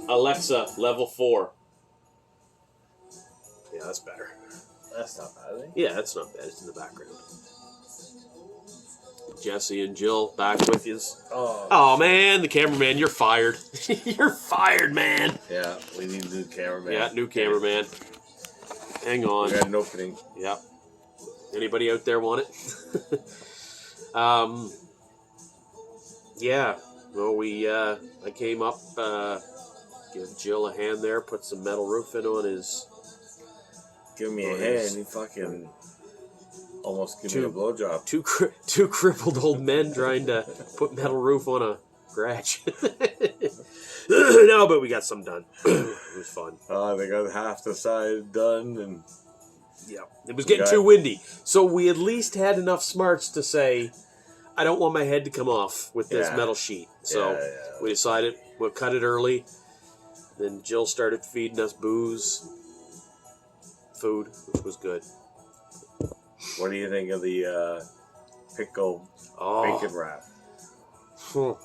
Alexa, level 4. Yeah, that's better. That's not bad, eh? Yeah, that's not bad. It's in the background. Jesse and Jill back with you. Oh man, the cameraman, you're fired. You're fired, man. Yeah, we need a new cameraman. Yeah, new cameraman. Hang on. We got an opening. Yep. Anybody out there want it? Yeah. Well, I came up, give Jill a hand there, put some metal roofing on his. Give me a hand. He fucking almost give me a blowjob. Two crippled old men trying to put metal roof on a garage. No, but we got some done. It was fun. They got half the side done, and yeah, it was getting too windy. So we at least had enough smarts to say, I don't want my head to come off with this metal sheet. So we decided we'll cut it early. Then Jill started feeding us food, which was good. What do you think of the pickle bacon wrap?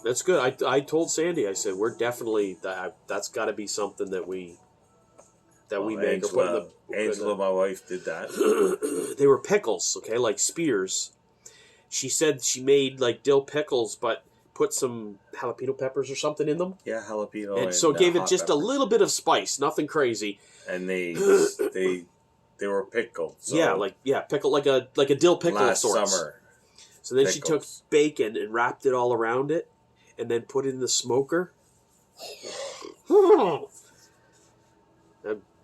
That's good. I told Sandy, I said, we're definitely, that's got to be something that we make. Angela, my wife, did that. They were pickles, okay, like spears. She said she made like dill pickles, but put some jalapeno peppers or something in them. Yeah, jalapeno. And so gave it just a little bit of spice, nothing crazy. And they were pickled. So pickled like a dill pickle last of sorts. Summer. So then she took bacon and wrapped it all around it, and then put it in the smoker.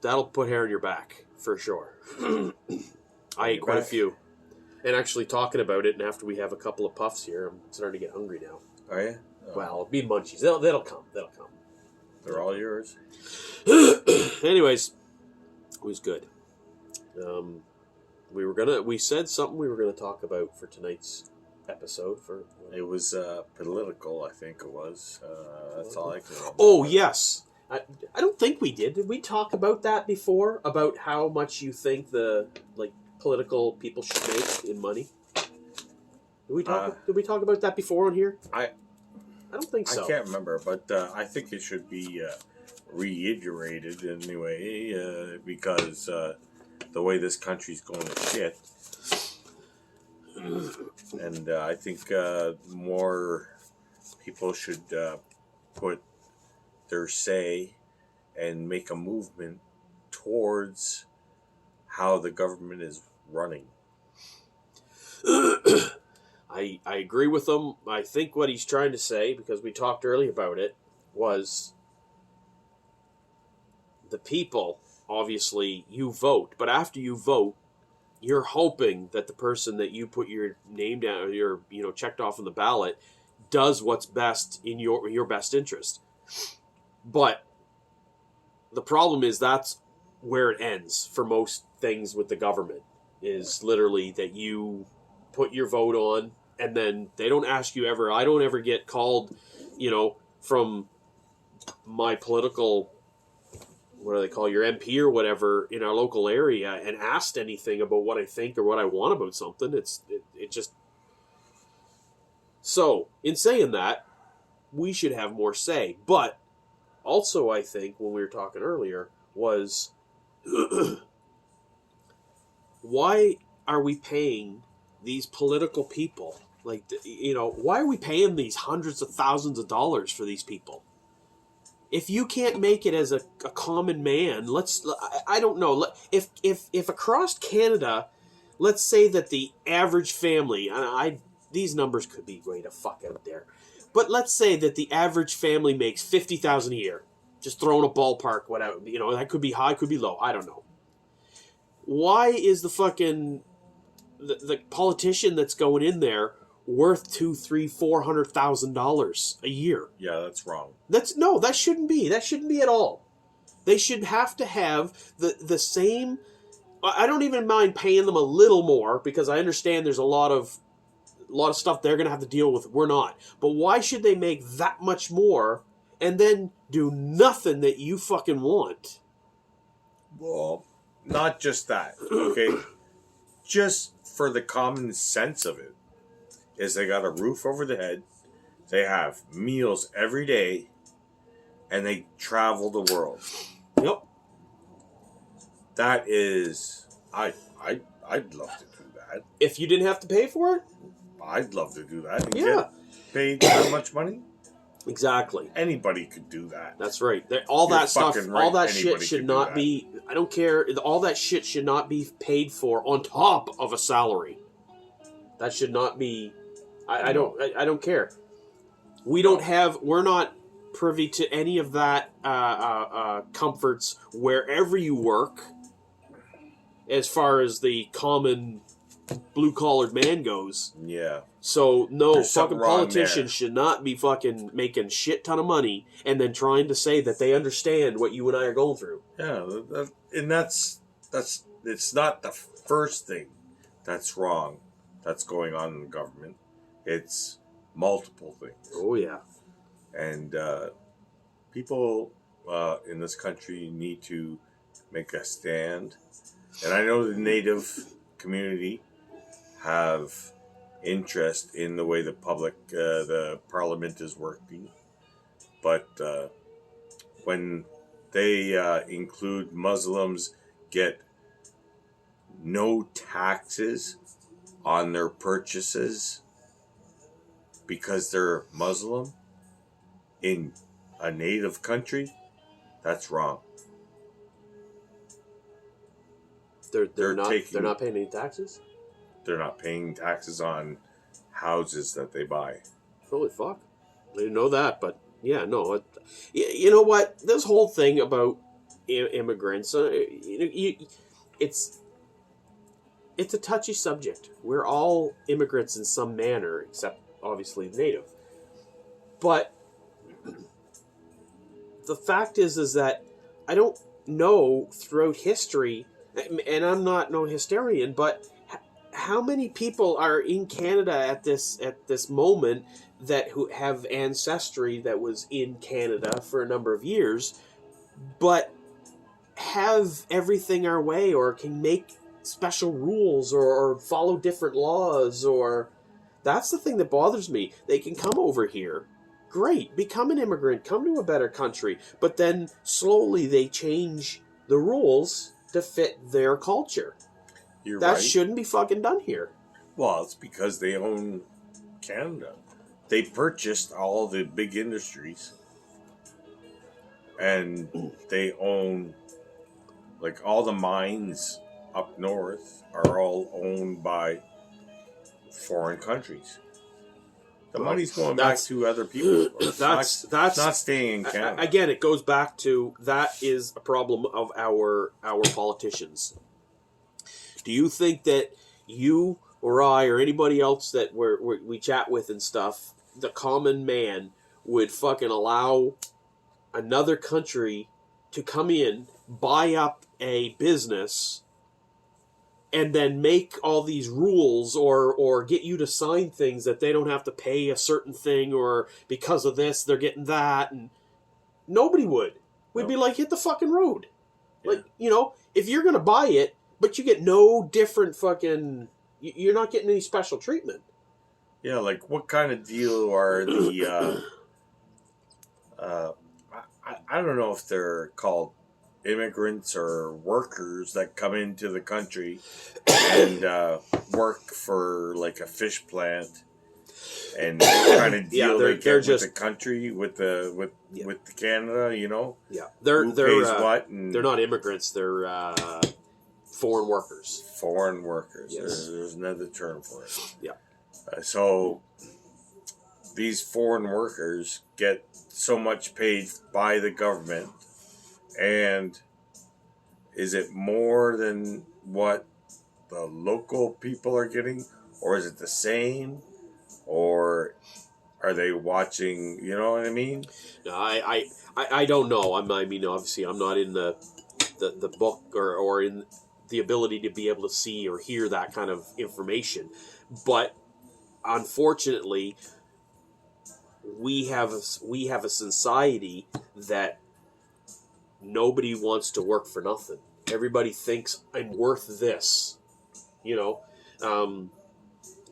That'll put hair on your back, for sure. I ate quite a few. And actually talking about it, and after we have a couple of puffs here, I'm starting to get hungry now. Are you? Oh. Well, it'll be munchies. They'll come. They're all yours. Anyways, it was good. We said something we were gonna talk about for tonight's episode. It was political, I think it was. That's all I can remember. Oh yes, I don't think we did. Did we talk about that before? About how much you think the political people should make in money? Did we talk about that before on here? I don't think so. I can't remember, but I think it should be reiterated anyway, because the way this country's going to shit. And I think more people should put their say and make a movement towards how the government is running. I agree with him. I think what he's trying to say, because we talked earlier about it, was the people, obviously, you vote. But after you vote, you're hoping that the person that you put your name down, or your checked off on the ballot, does what's best in your best interest. But the problem is that's where it ends for most things with the government, is literally that you put your vote on, and then they don't ask you ever. I don't ever get called, from my political, what do they call, your MP or whatever in our local area, and asked anything about what I think or what I want about something. It just. So, in saying that, we should have more say. But also, I think, when we were talking earlier, was why are we paying these political people? Why are we paying these hundreds of thousands of dollars for these people? If you can't make it as a common man, I don't know. If across Canada, let's say that the average family, these numbers could be way to fuck out there, but let's say that the average family makes $50,000 a year. Just throwing a ballpark, whatever. That could be high, could be low. I don't know. Why is the fucking the politician that's going in there worth $200,000-$400,000 a year? Yeah, that's wrong. That shouldn't be. That shouldn't be at all. They should have to have the same. I don't even mind paying them a little more, because I understand there's a lot of stuff they're going to have to deal with. We're not. But why should they make that much more and then do nothing that you fucking want? Well, not just that. Okay, just for the common sense of it, is they got a roof over the head, they have meals every day, and they travel the world. Yep. That is, I'd love to do that. If you didn't have to pay for it? I'd love to do that and Yeah. get paid that much money. Exactly. Anybody could do that. That's right. All You're that stuff, fucking right. all that Anybody shit could should do not that. be. I don't care. All that shit should not be paid for on top of a salary. That should not be. I don't care. We don't have. We're not privy to any of that comforts wherever you work. As far as the common blue-collared man goes. Yeah. So, no, There's something fucking wrong politicians there. should not be fucking making shit ton of money and then trying to say that they understand what you and I are going through. Yeah, and that's it's not the first thing that's wrong that's going on in the government. It's multiple things. Oh, yeah. And people in this country need to make a stand. And I know the Native community have interest in the way the parliament is working. But when they include Muslims get no taxes on their purchases because they're Muslim in a native country, that's wrong. They're not paying any taxes? They're not paying taxes on houses that they buy. Holy fuck. I didn't know that, but yeah, no. You know what? This whole thing about immigrants, it's a touchy subject. We're all immigrants in some manner, except obviously Native. But the fact is that I don't know throughout history, and I'm not no historian, but how many people are in Canada at this moment who have ancestry that was in Canada for a number of years, but have everything our way, or can make special rules, or follow different laws, or that's the thing that bothers me. They can come over here, great, become an immigrant, come to a better country, but then slowly they change the rules to fit their culture. You're that right. shouldn't be fucking done here. Well, it's because they own Canada. They purchased all the big industries, and they own, like, all the mines up north are all owned by foreign countries. The money's going back to other people. That's not staying in Canada. Again, it goes back to that is a problem of our politicians. Do you think that you or I or anybody else that we chat with and stuff, the common man, would fucking allow another country to come in, buy up a business, and then make all these rules or get you to sign things that they don't have to pay a certain thing, or because of this they're getting that? And nobody would. We'd be like, hit the fucking road. Yeah. Like, if you're going to buy it, but you get no different fucking... You're not getting any special treatment. Yeah, like, what kind of deal are the... I don't know if they're called immigrants or workers that come into the country and work for, like, a fish plant, and kind of deal they get with the country, with the Canada, Yeah, who pays what? And they're not immigrants. They're foreign workers. Foreign workers. Yes. There's another term for it. Yeah. So these foreign workers get so much paid by the government, and is it more than what the local people are getting, or is it the same, or are they watching? You know what I mean? No, I don't know. I mean, obviously, I'm not in the book or in the ability to be able to see or hear that kind of information, but unfortunately, we have a society that nobody wants to work for nothing. Everybody thinks I'm worth this, and I'm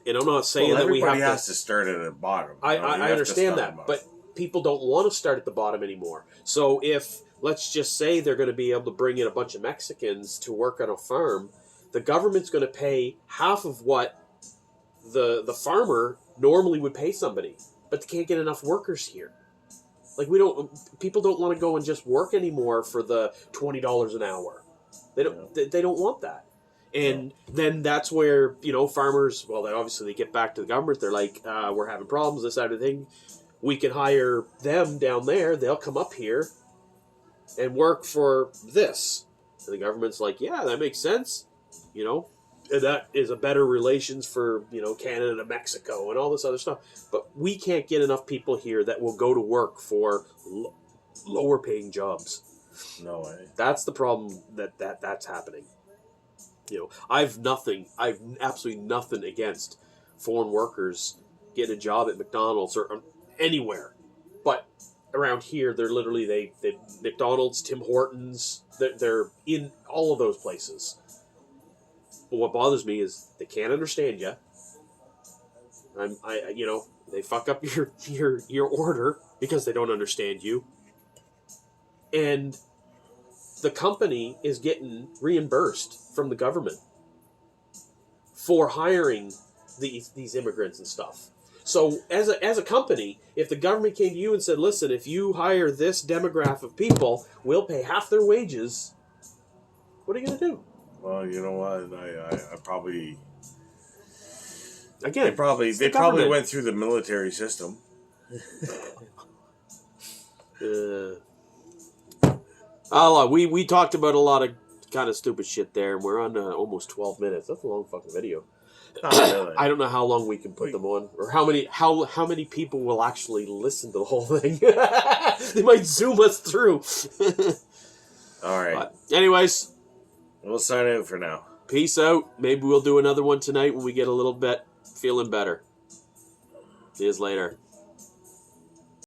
not saying that we have everybody has to start at the bottom. I understand that, but people don't want to start at the bottom anymore. So if, let's just say, they're going to be able to bring in a bunch of Mexicans to work on a farm, the government's going to pay half of what the farmer normally would pay somebody, but they can't get enough workers here. Like, people don't want to go and just work anymore for the $20 an hour. They don't want that. And then that's where, farmers, well, they get back to the government. They're like, we're having problems, this, that, and thing. We can hire them down there. They'll come up here and work for this. And the government's like, yeah, that makes sense. And that is a better relations for, Canada and Mexico and all this other stuff. But we can't get enough people here that will go to work for lower paying jobs. No way. That's the problem that's happening. I've absolutely nothing against foreign workers getting a job at McDonald's or anywhere. But around here, they're literally, they McDonald's, Tim Hortons, they're in all of those places. But what bothers me is they can't understand you. They fuck up your order because they don't understand you. And the company is getting reimbursed from the government for hiring these immigrants and stuff. So as a company, if the government came to you and said, listen, if you hire this demographic of people, we'll pay half their wages, what are you going to do? Well, you know what? I probably... Again, they probably went through the military system. We talked about a lot of kind of stupid shit there, and we're on almost 12 minutes. That's a long fucking video. Not really. I don't know how long we can put them on, or how many people will actually listen to the whole thing. They might zoom us through. All right. But anyways, we'll sign out for now. Peace out. Maybe we'll do another one tonight when we get a little bit feeling better. See you later.